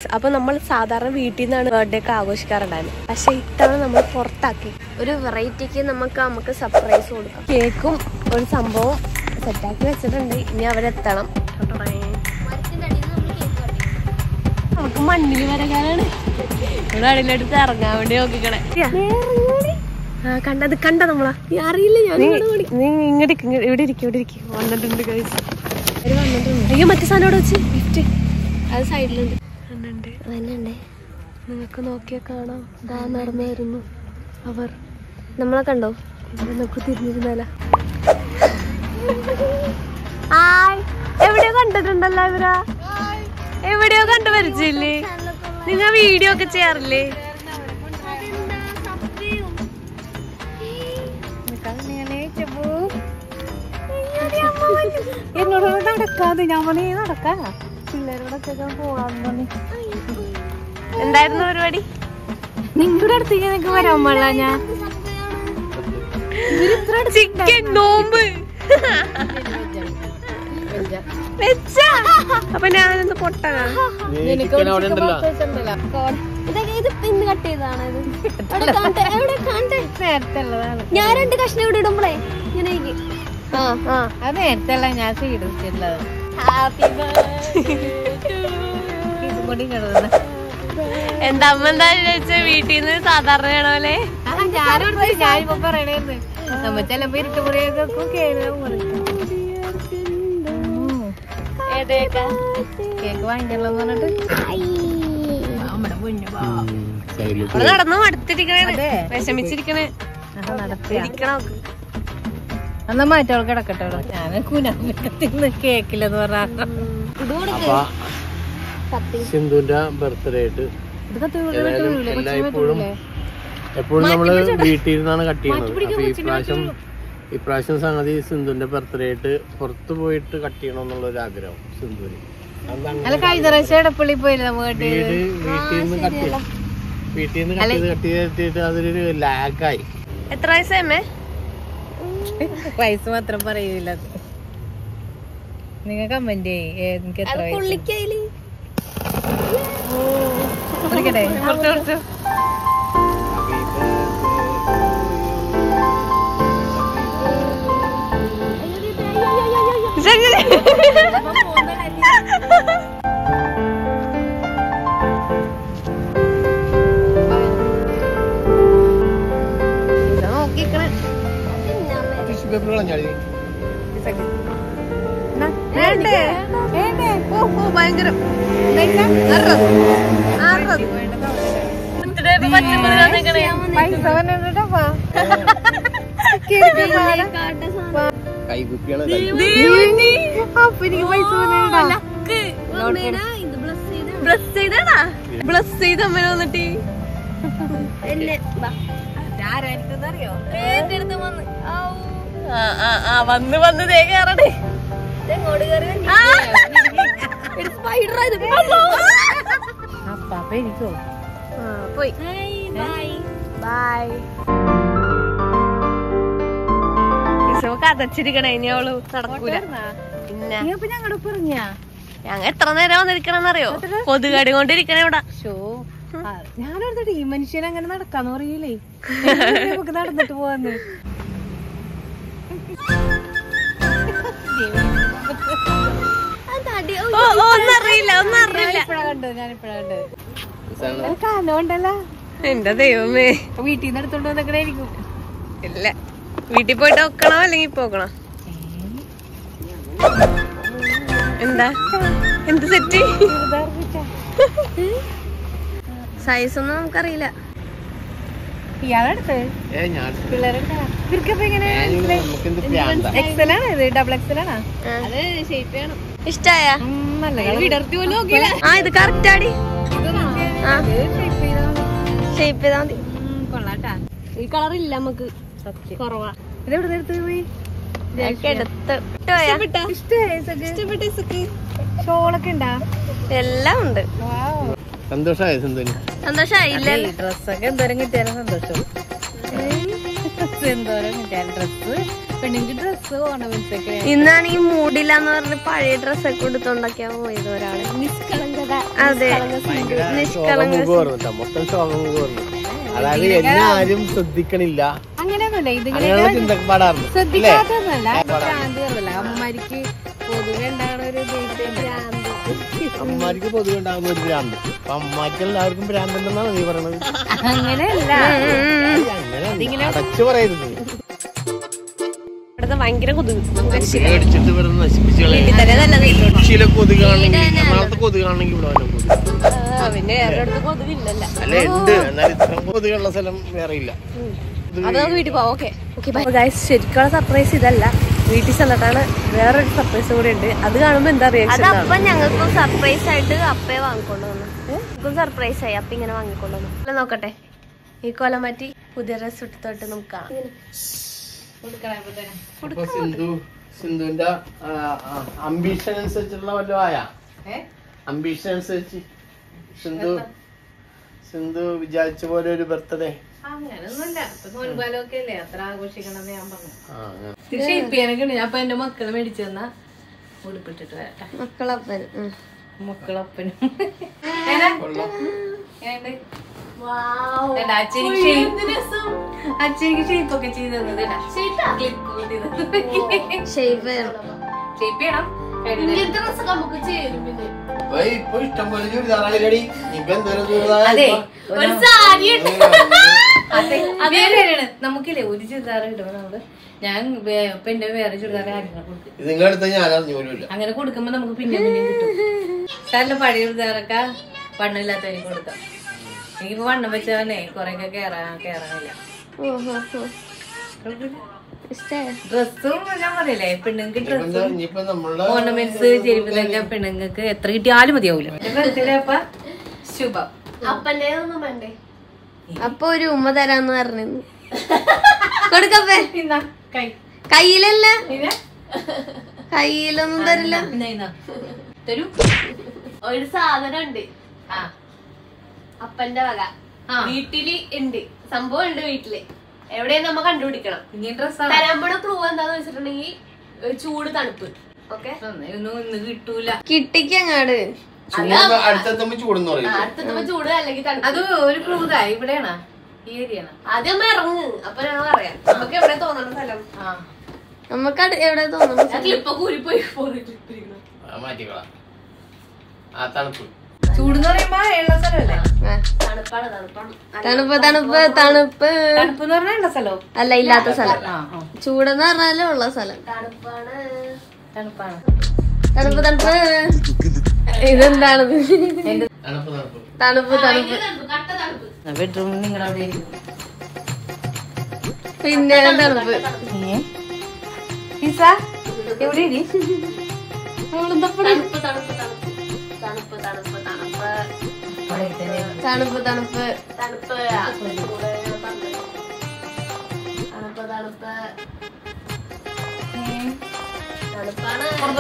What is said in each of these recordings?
അപ്പൊ നമ്മൾ സാധാരണ വീട്ടിൽ നിന്നാണ് ബർത്ത്ഡേ ഒക്കെ ആഘോഷിക്കാറുണ്ടായിരുന്നു. പക്ഷെ ഇത്തവണ നമ്മൾ പുറത്താക്കി ഒരു വെറൈറ്റിക്ക് നമുക്ക് സർപ്രൈസ് കൊടുക്കാം. കേക്കും ഒരു സംഭവം സെറ്റാക്കി വെച്ചിട്ടുണ്ട്. ഇനി അവരെത്തണം. നമുക്ക് മണ്ണിൽ വരകാനാണ് ഇവിടെ അടിയിലെടുത്ത് ഇറങ്ങാൻ വേണ്ടി നോക്കിക്കണേ. കണ്ട നമ്മളാ അറിയില്ല. നീ ഇങ്ങോട്ട് ഇവിടെ ഇരിക്കും വന്നിട്ടുണ്ട്. അയ്യോ മറ്റേ സാധനം ഇവിടെ വെച്ച് ഗിഫ്റ്റ് അത് സൈഡിലുണ്ട്. നിങ്ങൾക്ക് നോക്കിയാ കാണാം. ഇതാ നടന്നു വരുന്നു അവർ. നമ്മളെ കണ്ടോ? നമുക്ക് തിരിഞ്ഞിരുന്നല്ല. എവിടെയോ കണ്ടിട്ടുണ്ടല്ലോ ഇവരാ. എവിടെയോ കണ്ടു പരിചയില്ലേ? നിങ്ങൾ വീഡിയോ ഒക്കെ ചെയ്യാറില്ലേ? എന്നോട് നടക്കാതെ ഞാൻ നടക്കാ പിള്ളേരോടൊക്കെ പോവാൻ. എന്തായിരുന്നു പരിപാടി? നിങ്ങളുടെ അടുത്തേക്ക് നിനക്ക് വരാൻ പാടില്ല. ഞാൻ ചിക്കൻ നോമ്പ് അപ്പൊ ഞാനൊന്ന് പൊട്ടനാ. ഞാൻ 2 കഷ്ണം ഇവിടെ ഇടുമ്പോളേ ഇങ്ങനെ അത് നേരത്തെ ഞാൻ ചെയ്തിട്ടുള്ളത്. എന്താ അമ്മ എന്താ ചോദിച്ച വീട്ടിൽ നിന്ന് സാധാരണ പോലെ ഞാനിപ്പോ പറയണേന്ന് നമ്മ ചിലപ്പോ ഇരുട്ടുമുറിയൊക്കെ കേക്ക് വാങ്ങിക്കല്ലോ പറഞ്ഞിട്ട് നടന്നു മടുത്തിരിക്കണേ, വിഷമിച്ചിരിക്കണേ. എന്നാ മാറ്റോൾ കിടക്കട്ടോ. ഞാൻ കുനാത്തിന്ന് കേക്കില്ലെന്ന് പറഞ്ഞ സിന്ധുവിന്റെ ബർത്ത്ഡേ ആയിട്ട് എപ്പോഴും നമ്മള് വീട്ടിൽ നിന്നാണ് കട്ട് ചെയ്യുന്നത്. അപ്പൊ ഇപ്രാവശ്യം സംഗതി സിന്ധുവിന്റെ ബർത്ത്ഡേ ആയിട്ട് പുറത്തു പോയിട്ട് കട്ട് ചെയ്യണം എന്നുള്ള ഒരു ആഗ്രഹം സിന്ധുവിന്. കഴിഞ്ഞ പ്രാവശ്യം എടപ്പള്ളി പോയില്ല വീട്ടിൽ നിന്ന് കട്ട് ചെയ്തിട്ട് അതൊരു ലാഗായി. എത്ര വയസ്സേ? വയസ്സ് മാത്രം പറയൂല. നിങ്ങൾ കമന്റ് ചെയ്യേ എനിക്ക് എത്ര വയസ്സ്. ഭയങ്കരം ബ്ലസ് ചെയ്ത് അമ്മ വന്നിട്ട് വന്ന് തേക്കാറേ പോയി. കഥച്ചിരിക്കണേ. ഇനി അവള് നടക്കൂല. പിന്നെ ഞങ്ങ എത്ര നേരം വന്നിരിക്കണെന്നറിയോ? കൊതുകടി കൊണ്ടിരിക്കണേ ഇവിടെ. ഞാനോർത്തിട്ട് ഈ മനുഷ്യൻ അങ്ങനെ നടക്കാന്ന് പറയൂലേ. നമുക്ക് നടന്നിട്ട് പോവാന്ന്. ഒന്നറിയില്ല. കാലോണ്ടല്ലോ. എന്റെ ദൈവമേ, വീട്ടിൽ നിന്ന് എടുത്തോണ്ട് വന്നേക്കണായിരിക്കും. ഇല്ല, വീട്ടിൽ പോയിട്ട് വെക്കണോ അല്ലെങ്കിൽ പോക്കണോ? എന്താ എന്ത് സെറ്റ് സൈസ് ഒന്നും നമുക്കറിയില്ല. ഇയാളെടുത്ത് എക്സൽ ആണ്. ഇത് ഡബിൾ എക്സൽ ആണോ? ഇഷ്ടായ? ഇത് കറക്റ്റ് ആടി. ഷേപ്പ് ചെയ്താ മതി. കൊള്ളാട്ടാ. ഈ കളർ ഇല്ല നമുക്ക്, കുറവാ. ഇതെവിടെ എടുത്ത് പോയി? ഷോളൊക്കെ ഉണ്ടാ? എല്ലാം ഉണ്ട്. സന്തോഷമായി സിന്ധുവിന്? സന്തോഷായില്ല. ഡ്രസ്സൊക്കെ എന്തോരം കിട്ടിയാലും സന്തോഷം. എന്തോരം കിട്ടിയാലും ഡ്രസ്സ്, പെണ്ണിന്റെ ഡ്രസ്സ് ഓർണമെന്റ്സ് ഒക്കെ. ഇന്നാണ് ഈ മൂടില്ലാന്ന് പറഞ്ഞ് പഴയ ഡ്രസ്സൊക്കെ കൊടുത്തോണ്ടൊക്കെയാ പോയത് ഒരാള്. നിഷ്കളങ്ക അതെ ഭയങ്കര ശോകമുഖമായിരുന്നു, മൊത്തം ശോകമുഖമായിരുന്നു. അതായത് എന്നെ ആരും ശ്രദ്ധിക്കണില്ല, അങ്ങനെയൊന്നുമില്ല. അങ്ങനെയുള്ള ചിന്തപ്പാടായിരുന്നു. ശ്രദ്ധിക്കാത്തതല്ല, ഭ്രാന്തികളല്ല. അമ്മമാർക്ക് പൊതുവെ ഉണ്ടാകുന്ന ഒരു അമ്മമാർക്ക് പൊതുവെ ഉണ്ടാകുന്ന ഒരു ഭ്രാന്ത്. അപ്പൊ അമ്മമാർക്ക് എല്ലാവർക്കും ഭ്രാന്തുണ്ടെന്നാണ് നീ പറയണത്. അങ്ങനെയല്ല. അങ്ങനെ അടച്ചു പറയരുത്. ഇവിടുത്തെ ഭയങ്കര കൊതുക് അടിച്ചിട്ട് ഇവിടെ നശിപ്പിച്ചു കൊച്ചിയിലെ കൊതുകാണെങ്കിൽ എറണാകുളത്ത് കൊതുകാണെങ്കിൽ ഇവിടെ വല്ല കൊതുക്. പിന്നെ വേറെ അടുത്ത് കൊതുകില്ലല്ലോ. അല്ല ഉണ്ട്, എന്നാൽ ഇത്ര കൊതുകുള്ള സ്ഥലം വേറെ ഇല്ല. അപ്പൊ നമുക്ക് വീട്ടിൽ പോവാം. ഓക്കെ ഗൈസ്, ശരിക്കുള്ള സർപ്രൈസ് ഇതല്ല, വീട്ടിൽ ചെന്നിട്ടാണ് വേറൊരു സർപ്രൈസ് കൂടെ ഉണ്ട്. അത് കാണുമ്പോ എന്താ റിയാക്ഷൻ? അതപ്പൊ ഞങ്ങൾക്കും സർപ്രൈസ് ആയിട്ട് അപ്പയെ വാങ്ങിക്കൊണ്ടു വന്നു. എനിക്കും സർപ്രൈസ് ആയി, അപ്പ ഇങ്ങനെ വാങ്ങിക്കൊണ്ടു വന്നു. നോക്കട്ടെ, ഈ കൊല്ലം മാറ്റി പുതിയ ഡ്രസ് ഇട്ടിട്ട് നമുക്ക് കാണാം. സിന്ധുവിന്റെ അംബീഷൻ അനുസരിച്ചുള്ള വല്ലതും ആയാ? അംബീഷൻ അനുസരിച്ച് സിന്ധു വിചാരിച്ച പോലെ ഒരു ബർത്ത്ഡേ അങ്ങനൊന്നുമില്ല. നോൻപാലൊക്കെ അല്ലേ, അത്ര ആഘോഷിക്കണമെന്ന് ഞാൻ പറഞ്ഞു. ഷേപ്പ് ചെയ്യാനൊക്കെ ഞാൻ അപ്പൊ എന്റെ മക്കള് മേടിച്ചു തന്ന ഉടുപ്പിട്ടിട്ട് വരട്ടെ. മക്കളപ്പനും അച്ഛനിക്ക് ഷേപ്പ് ഒക്കെ ചെയ്ത് തന്നത്. ഷേപ്പ് ചെയ്യണം. അതെ, നമുക്കില്ലേ ഒരു ചുരിദാർ ഇടുമ്പോ നമ്മള് ഞാൻ ഇപ്പൊ എന്റെ വേറെ ചുരിദാർ അങ്ങനെ കൊടുക്കുമ്പോ നമുക്ക് പിന്നെ കിട്ടും. നല്ല പഴയ ചുരിദാറൊക്കെ വണ്ണമില്ലാത്തവന് കൊടുക്കാം. എനിക്കിപ്പോ വണ്ണം വെച്ചവനെ കൊറേയൊക്കെ കേറാനില്ല. ഡ്രസ്സും ഞാൻ പറയല്ലേ, പെണ്ണുങ്ങൾക്ക് ഡ്രസ്സും ഓർണമെന്റ്സ് ചെരുപ്പിതൊക്കെ പെണ്ണുങ്ങൾക്ക് എത്ര കിട്ടിയാലും മതിയാവൂല. അപ്പൊ ശുഭം. അപ്പന്റെ ഒന്നും വേണ്ടേ? അപ്പൊ ഒരു ഉമ്മ തരാന്ന് പറഞ്ഞു കൊടുക്കപ്പേ. കയ്യിലല്ല, കയ്യിലൊന്നും തരില്ല. തരൂ. ഒരു സാധനം ഉണ്ട് അപ്പന്റെ വക, വീട്ടില് ഉണ്ട്, സംഭവം ഉണ്ട് വീട്ടില്. എവിടെയും നമ്മ കണ്ടുപിടിക്കണം. തരാൻ പോണ ക്ലൂ എന്താന്ന് വെച്ചിട്ടുണ്ടെങ്കിൽ ചൂട് തണുപ്പ്. ഓക്കെ, കിട്ടൂല. കിട്ടിക്കങ്ങാട് അടുത്തെത്തുമ്പോ ചൂട് അല്ലെങ്കിൽ തണുപ്പ്. അത് ഒരു ക്ലൂതാ. ഇവിടെയാണോ? ഈ ഏരിയയാണ്. ആദ്യം നമ്മ ഇറങ്ങ്, അപ്പൊ ഞങ്ങൾ അറിയാം നമുക്ക് എവിടെ തോന്നണം സ്ഥലം. നമുക്ക് എവിടെ തോന്നണം. ക്ലിപ്പ് കൂരിപ്പോയി മാറ്റിക്കളാം. ആ തണുപ്പ് ചൂടെന്ന് പറയുമ്പോ ഉള്ള സ്ഥലമല്ലേ? തണുപ്പാണ്. തണുപ്പ് തണുപ്പ് എന്ന് പറഞ്ഞാൽ ഉള്ള സ്ഥലവും അല്ല, ഇല്ലാത്ത സ്ഥലം. ചൂടെന്ന് പറഞ്ഞാലും ഉള്ള സ്ഥലം. തണുപ്പാണ്. തണുപ്പ്. ഇതെന്താണത്? തണുപ്പ്. ബെഡ്റൂമിൽ നിങ്ങളുടെ അവിടെ പിന്നെ തണുപ്പ്.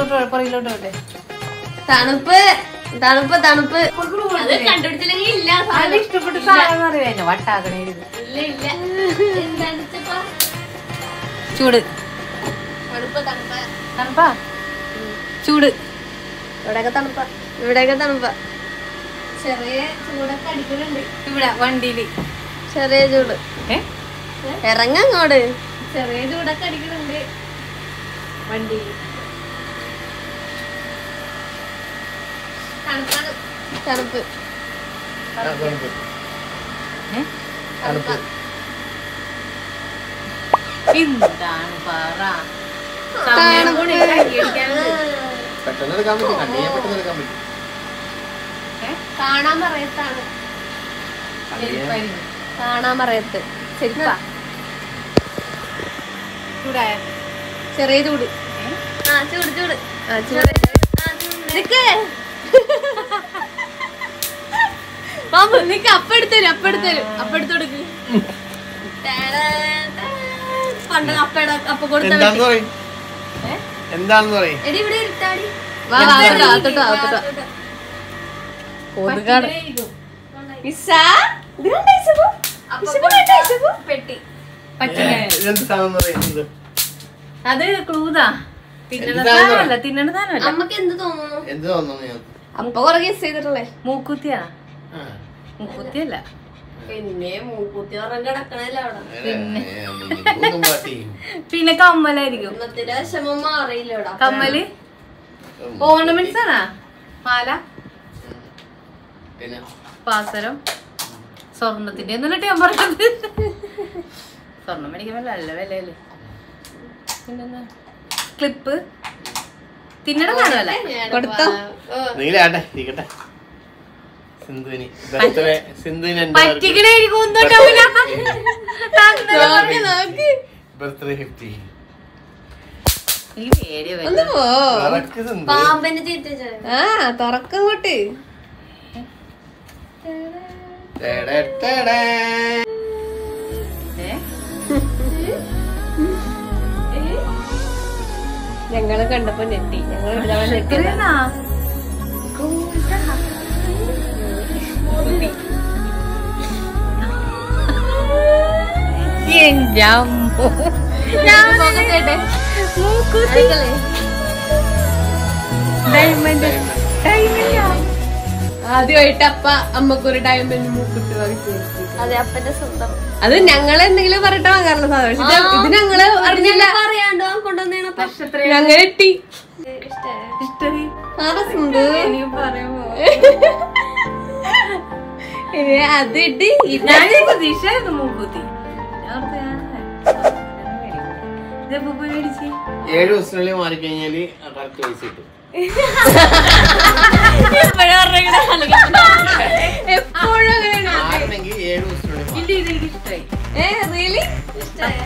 എവിടെ പുറകിലോട്ടോട്ടെ. തണുപ്പ് കണ്ടുപിടിച്ചില്ലെങ്കിൽ ഇല്ല. അത് ഇഷ്ടപ്പെട്ട സാധനം അറിയാലോ. വട്ടാകണേ. ചൂട്. തണുപ്പാ. ചൂട്. ഇവിടെയൊക്കെ തണുപ്പാ. ചെറിയ ചൂടൊക്കെ അടിക്കുന്നുണ്ട് ഇവിടെ വണ്ടിയില്. ചെറിയ ചൂട്. ഇറങ്ങോട്. ചെറിയ ചൂടൊക്കെ അടിക്കുന്നുണ്ട് വണ്ടിയില്. തണുപ്പ്. എന്താണ് പറ? പെട്ടെന്ന് എടുക്കാൻ പറ്റും, കണ്ടിയാ പെട്ടെന്ന് എടുക്കാൻ പറ്റും. കാണാമറയത്താണ്. കാണാമറയത്ത് ശരിപ്പാ. ചൂടായ ചെറിയ ചൂട്. ചൂട്. നിക്ക് അപ്പെടുത്തരും. അപ്പെടുത്തു കൊടുക്ക്. പണ്ട് അപ്പ കൊടുത്ത എന്താണെന്ന് പറയും. എടി ഇവിടെ ഇരുത്താടി. പെട്ടി. അത് ക്ലൂതാ. തിന്നണ സാധനമല്ല. നമുക്ക് എന്ത് തോന്നുന്നു? അപ്പൊ കൊറേ ഗസ് ചെയ്തിട്ടുള്ളേ. മൂക്കുത്തിയാ? മൂക്കുത്തിയല്ല. പിന്നെ മൂക്കുത്തി പറഞ്ഞ കിടക്കണല്ലോ അവിടെ. പിന്നെ കമ്മലായിരിക്കും. ഇന്നത്തെ വിഷമം മാറിയില്ല ഇവിടെ. കമ്മല് ഓർണമെന്റ്സ് ആണാ? മാല, പാസരം, സ്വർണത്തിന്റെ ഒന്നും ഞാൻ പറഞ്ഞത്. സ്വർണം മേടിക്കുമ്പോ നല്ല വിലയല്ലേ. പിന്നെന്താ? ക്ലിപ്പ്, തിന്നട കാണുമല്ല. കൊടുത്തോ? പാമ്പന് ചീത്ത തുറക്കങ്ങോട്ട്. ഞങ്ങള് കണ്ടപ്പോ നെട്ടി. ആദ്യമായിട്ട് അമ്മക്കൊരു ഡയമണ്ട് മൂക്കുത്തി വാങ്ങിച്ചു. അതെ, അപ്പന്റെ സ്വന്തം. അത് ഞങ്ങള് എന്തെങ്കിലും പറഞ്ഞിട്ട് വാങ്ങാറുള്ള സാധനം. ഇത് ഞങ്ങള് അറിഞ്ഞില്ല, അറിയാണ്ട് കൊണ്ടുവന്നേണ്. ഞങ്ങൾ എട്ടി. അത് ഇട്ട് പ്രതീക്ഷയായിരുന്നു മൂക്കുത്തി. 7 ദിവസത്തിനുള്ളിൽ മാറിക്കഴിഞ്ഞാല് കറക്റ്റ് പൈസ കിട്ടും.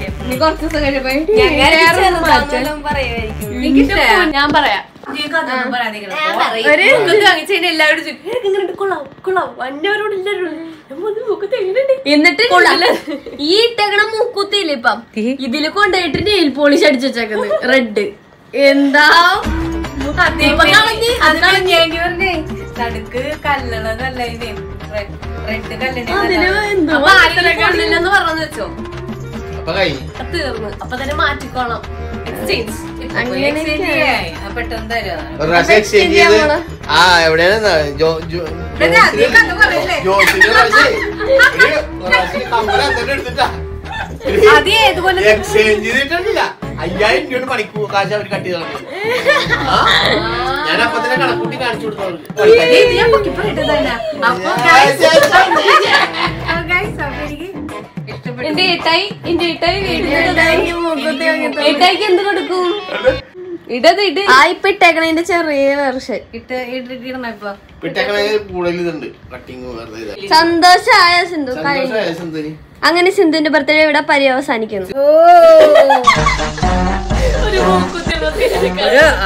എപ്പോഴും കുറച്ച് ദിവസം കഴിയുമ്പോ ഞാൻ പറയാം. എല്ലാവരോടും എന്നിട്ട് ഈ ഇട്ടേക്കണ മൂക്കുത്തിയില്ല ഇപ്പം ഇതില് കൊണ്ടുപോയിട്ട് നെയിൽ പോളിഷ് അടിച്ചു വെച്ചേക്കുന്നത് റെഡ്. എന്താ തടുക്ക് കല്ലണതല്ല ഇത് റെഡ് കല്ലിനെന്ന് പറഞ്ഞു വെച്ചോ. തീർന്നു. അപ്പൊ തന്നെ മാറ്റിക്കോളാം. എക്സ്ചേഞ്ച് പെട്ടെന്ന് എക്സ്ചേഞ്ച് ചെയ്തിട്ടില്ല. 5000 രൂപ പണിക്കൂ കാശ് അവർ കട്ടി തന്നു. ഞാൻ അപ്പൊ തന്നെ കണക്കൂട്ടി കാണിച്ചു കൊടുത്തോളൂ. എന്റെ ഏട്ടായി എന്ത് കൊടുക്കും? ഇടത് ഇപ്പൊ ഇട്ടേക്കണതിന്റെ ചെറിയ വെർഷൻ സന്തോഷായ സിന്ധു. അങ്ങനെ സിന്ധുവിന്റെ ബർത്ത്ഡേ ഇവിടെ പര്യവസാനിക്കുന്നു.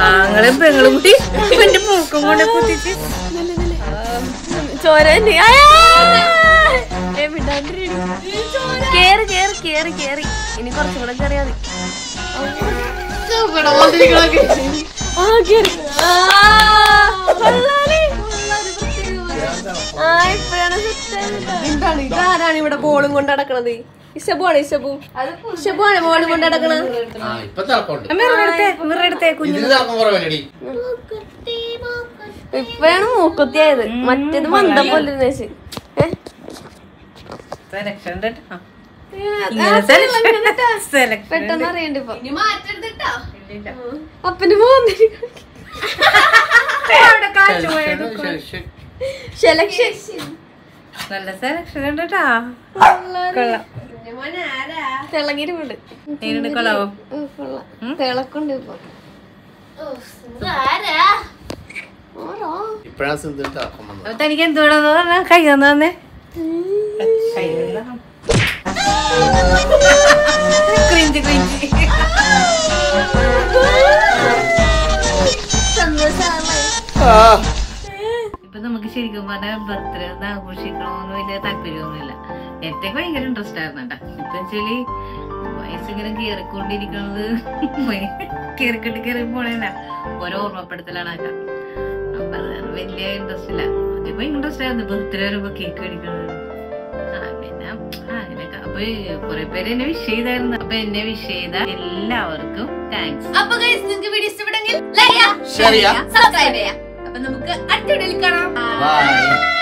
ആങ്ങളെ പെങ്ങളും കൂട്ടി എന്റെ മൂക്കും കൊണ്ട് കുത്തിച്ച് ചോര കേറി കേറി കേറി കേറി. ഇനി കുറച്ചും കൂടെ കേറിയാ മതി. ഇതാരാണ് ഇവിടെ ബോളും കൊണ്ട് നടക്കണത്? ഇഷബുവാണ്. ഇഷബുവാണ് ബോളും കൊണ്ട് നടക്കണത്. ഇപ്പഴാണ് മൂക്കുത്തിയായത്. മറ്റേത് മന്ദം പോലെ പെട്ടെന്ന് അറിയണ്ട. ഇപ്പൊ അപ്പന് നല്ല സെലക്ഷൻ കണ്ടാ തിളങ്ങിട്ടുണ്ട്. കൊള്ളാവോ? തിളക്കുണ്ട് ഇപ്പൊ. തനിക്ക് എന്തുവേണമെന്ന് പറഞ്ഞാ കൈ തന്നെ ക്രിഞ്ചി ക്രിഞ്ചി. ഇപ്പൊ നമുക്ക് ശരിക്കും പറഞ്ഞാൽ ബർത്ത്ഡേ ആഘോഷിക്കണമെന്ന് വലിയ താല്പര്യമൊന്നുമില്ല. നേരത്തെ ഭയങ്കര ഇൻട്രസ്റ്റ് ആയിരുന്നു കേട്ടാ. ഇപ്പൊ വെച്ചാല് വയസ്സിങ്ങനെ കേറിക്കൊണ്ടിരിക്കണത് കേറി പോണല്ല ഓരോ ഓർമ്മപ്പെടുത്തലാണ് ആക്കാം. അപ്പൊ അത് വലിയ ഇൻട്രസ്റ്റ് ഇല്ല. അതിപ്പോ ഇൻട്രസ്റ്റ് ആയിരുന്നു ബർത്ത്ഡേ വരുമ്പോ കേക്ക് അടിക്കണത്. പിന്നെ അങ്ങനെയൊക്കെ. അപ്പൊ കുറെ പേര് എന്നെ വിഷ് ചെയ്തായിരുന്നു. അപ്പൊ എന്നെ വിഷ് ചെയ്ത എല്ലാവർക്കും താങ്ക്സ്. അപ്പൊ നിങ്ങൾക്ക് വീഡിയോ ഇഷ്ടപ്പെട്ടെങ്കിൽ ലൈക്ക് ചെയ്യുക, ഷെയർ ചെയ്യുക, സബ്സ്ക്രൈബ് ചെയ്യുക. അപ്പൊ നമുക്ക് അടുത്ത വീഡിയോയിൽ കാണാം. ബൈ.